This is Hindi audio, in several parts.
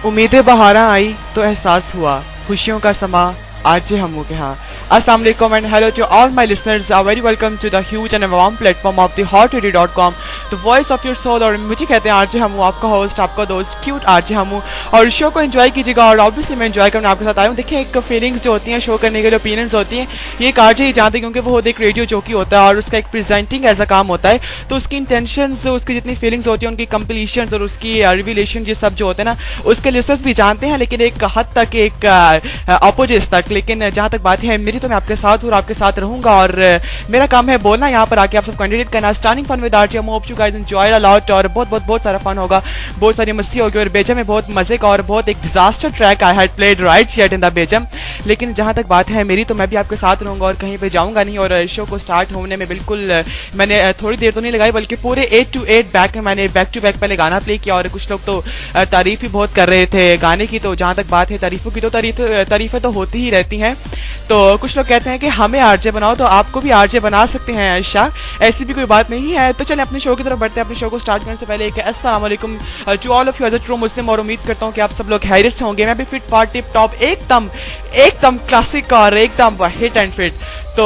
उम्मीदें बहारा आई तो एहसास हुआ खुशियों का समा आज हम के हाँ. Assalamu alaikum and hello to all my listeners. Very welcome to the huge and warm platform of the hotradio.com, the voice of your soul. और मुझे कहते हैं आरजे हमू, आपका होस्ट, आपका दोस्त, क्यूट आरजे हमू. और शो को एंजॉय कीजिएगा और ऑब्वियसली मैं एंजॉय करने आपके साथ आया हूँ. देखिए एक फीलिंग्स जो होती हैं शो करने के लिए, ओपिनियंस होती हैं, ये एक आरजे ही जानते हैं क्योंकि वो एक रेडियो जॉकी होता है और उसका एक प्रेजेंटिंग ऐसा काम होता है. तो उसकी इंटेंशंस, उसकी जितनी फीलिंग्स होती हैं, उनकी कंप्लीशंस और उसकी रिविलेशन, ये सब जो होते हैं ना, उसके लिसनर्स भी जानते हैं, लेकिन एक हद तक, एक अपोजिट तक. लेकिन जहाँ तक बात है मेरी, तो मैं आपके साथ हूँ, आपके साथ रहूंगा और मेरा काम है बोलना, यहाँ पर आके आप सब कैंडिडेट करना. Starting fun with RJ, hope you guys enjoy a lot और बहुत सारा फन होगा, बहुत सारी मस्ती होगी. और बेजम में बहुत मजे का और बहुत एक disaster track I had played right set in the basement. लेकिन जहां तक बात है मेरी, तो मैं भी आपके साथ रहूंगा और कहीं पे जाऊंगा नहीं. और शो को स्टार्ट होने में बिल्कुल मैंने थोड़ी देर तो नहीं लगाई, बल्कि पूरे 8 to 8 बैक में मैंने बैक टू बैक पहले गाना प्ले किया. और कुछ लोग तो तारीफ ही बहुत कर रहे थे गाने की. तो जहां तक बात है तारीफों की, तो तारीफें तो होती ही रहती हैं. तो कुछ लोग कहते हैं कि हमें आरजे बनाओ, तो आपको भी आरजे बना सकते हैं आयशा, ऐसी भी कोई बात नहीं है. तो चलें अपने शो की तरफ बढ़ते हैं. अपने शो को स्टार्ट करने से पहले एक अस्सलाम वालेकुम to all of you as a true Muslim. और उम्मीद करता हूँ कि आप सब लोग खैरियत से होंगे. मैं भी फिट फाट टिप टॉप, एकदम क्लासिक और एकदम हिट एंड फिट. तो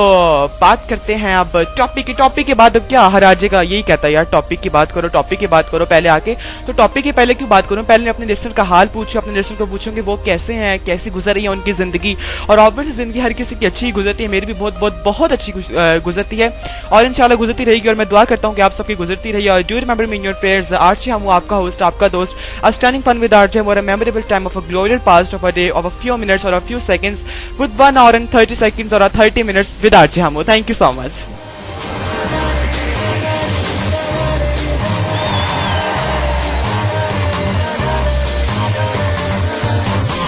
बात करते हैं अब टॉपिक के बाद. अब क्या हर आरजे का यही कहता है यार, टॉपिक की बात करो पहले आके. तो टॉपिक की पहले क्यों बात करूं, पहले अपने लिस्टर का हाल पूछूं, अपने लिस्टर को पूछूं कि वो कैसे हैं, कैसी गुजर रही है उनकी जिंदगी. और ऑब्वियसली जिंदगी हर किसी की अच्छी गुजरती है, मेरी भी बहुत अच्छी गुजरती है और इंशाल्लाह गुजरती रहेगी. और मैं दुआ करता हूँ कि आप सबकी गुजरती रही. और do remember me in your prayers. RJ Hamu आपका होस्ट, आपका दोस्त, a stunning fun with RJ, और a memorable time of a glorious past of a day of a few minutes और a few seconds with 1 hour and 30 seconds और 30 minutes with RJ Hamu. Thank you so much.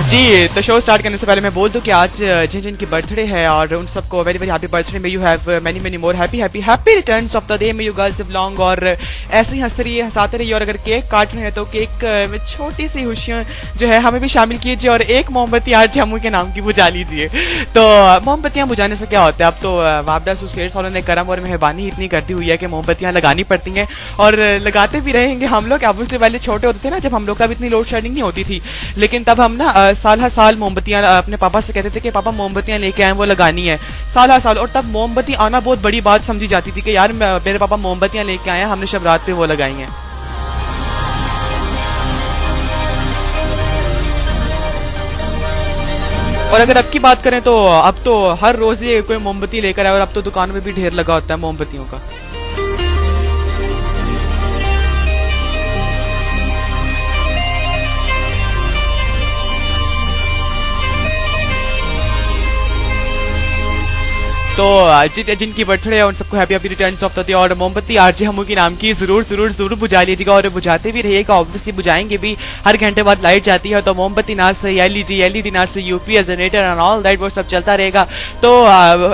जी, तो शो स्टार्ट करने से पहले मैं बोल दूं कि आज जिन की बर्थडे है और उन सबको very happy birthday. May you have many more happy returns of the day. May you girls live long और ऐसे ही हंसते रहिए, हंसाते रहिए. और अगर केक काट रहे हैं तो केक में छोटी सी खुशियां जो है हमें भी शामिल कीजिए और एक मोमबत्ती आज जम्मू के नाम की बुझा लीजिए. तो मोमबत्तियां बुझाने से क्या होता है, अब तो वापडा एसोसिएट्स वालों ने करम और मेहरबानी इतनी करती हुई है कि मोमबत्तियां लगानी पड़ती हैं और लगाते भी रहेंगे. हम लोग ऑब्वियसली पहले छोटे होते थे ना, जब हम लोग का भी इतनी लोड शेडिंग नहीं होती थी, लेकिन तब हम ना साल हर साल मोमबत्तियां अपने पापा से कहते थे कि पापा मोमबत्तियां लेके आए, वो लगानी है साल हर साल. और तब मोमबत्ती आना बहुत बड़ी बात समझी जाती थी कि यार मेरे पापा मोमबत्तियां लेके आए हैं, हमने शब रात पे वो लगाई हैं. और अगर अब की बात करें तो अब तो हर रोज ये कोई मोमबत्ती लेकर आए और अब तो दुकानों में भी ढेर लगा होता है मोमबत्तियों का. तो जिनकी बर्थडे है उन सबको happy returns of the day. और मोमबत्ती आरजे हमू की नाम की जरूर बुझा लीजिएगा और बुझाते भी रहिएगा. ऑब्वियसली बुझाएंगे भी, हर घंटे बाद लाइट जाती है तो मोमबत्ती ना से एलईडी ना से UPS generator and all that, वो सब चलता रहेगा. तो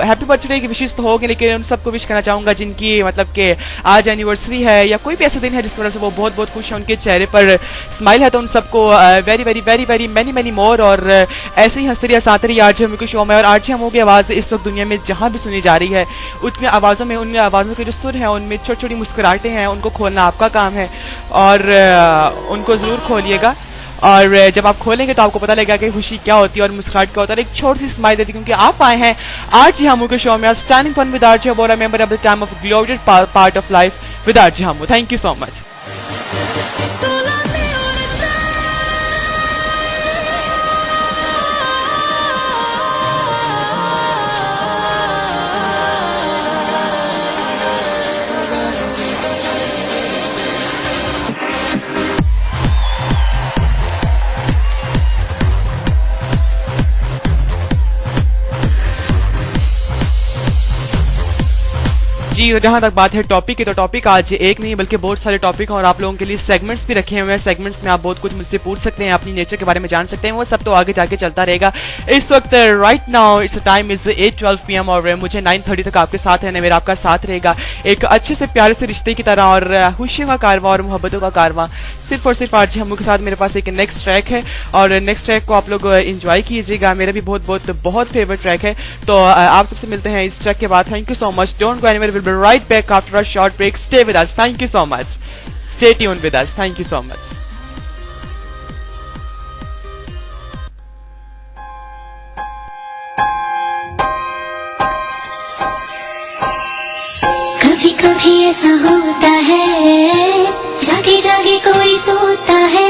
हैप्पी बर्थडे की विशेष तो होगी, लेकिन उन सबको विश करना चाहूंगा जिनकी मतलब कि आज एनिवर्सरी है या कोई भी ऐसा दिन है जिस वजह से वो बहुत खुश है, उनके चेहरे पर स्माइल है. तो उन सबको वेरी मेनी मोर और ऐसे ही हंसते रहिए, हंसाते रहिए आरजे हमू के शो में. और आरजे हमू की आवाज इस वक्त दुनिया में जहां भी सुनी जा रही है, उन आवाजों के जो सुर हैं उनमें छोटी मुस्कुराहटें हैं, उनको खोलना आपका काम है और उनको जरूर खोलिएगा. और जब आप खोलेंगे तो आपको पता लगेगा कि खुशी क्या होती है और मुस्कुराहट क्या होता है. एक छोटी सी स्माइल देती है क्योंकि आप आए हैं आज हमू के शो में स्टैंडिंग फन विद आरजे और memorable time of glorious part of life with RJ Hamu. Thank you so much. जी, जहां तक बात है टॉपिक की, तो टॉपिक आज एक नहीं बल्कि बहुत सारे टॉपिक हैं और आप लोगों के लिए सेगमेंट्स भी रखे हुए हैं. सेगमेंट्स में आप बहुत कुछ मुझसे पूछ सकते हैं, अपनी नेचर के बारे में जान सकते हैं, वो सब तो आगे जाके चलता रहेगा. इस वक्त right now it's time is 8:12 PM और मुझे 9:30 तक आपके साथ रहना, मेरा आपका साथ रहेगा एक अच्छे से प्यारे से रिश्ते की तरह और खुशियों का कारवां और मोहब्बतों का कारवां सिर्फ और सिर्फ आरजे हमू के साथ. मेरे पास एक नेक्स्ट ट्रैक है और नेक्स्ट ट्रैक को आप लोग एंजॉय कीजिएगा. मेरा भी बहुत फेवरेट ट्रैक है. तो आप सबसे मिलते हैं इस ट्रैक के बाद. Thank you so much. Don't go anywhere, will be right back after a short break. Stay with us. Thank you so much. Stay tuned with us. Thank you so much. कभी ऐसा होता है, जागे जागे कोई सोता है।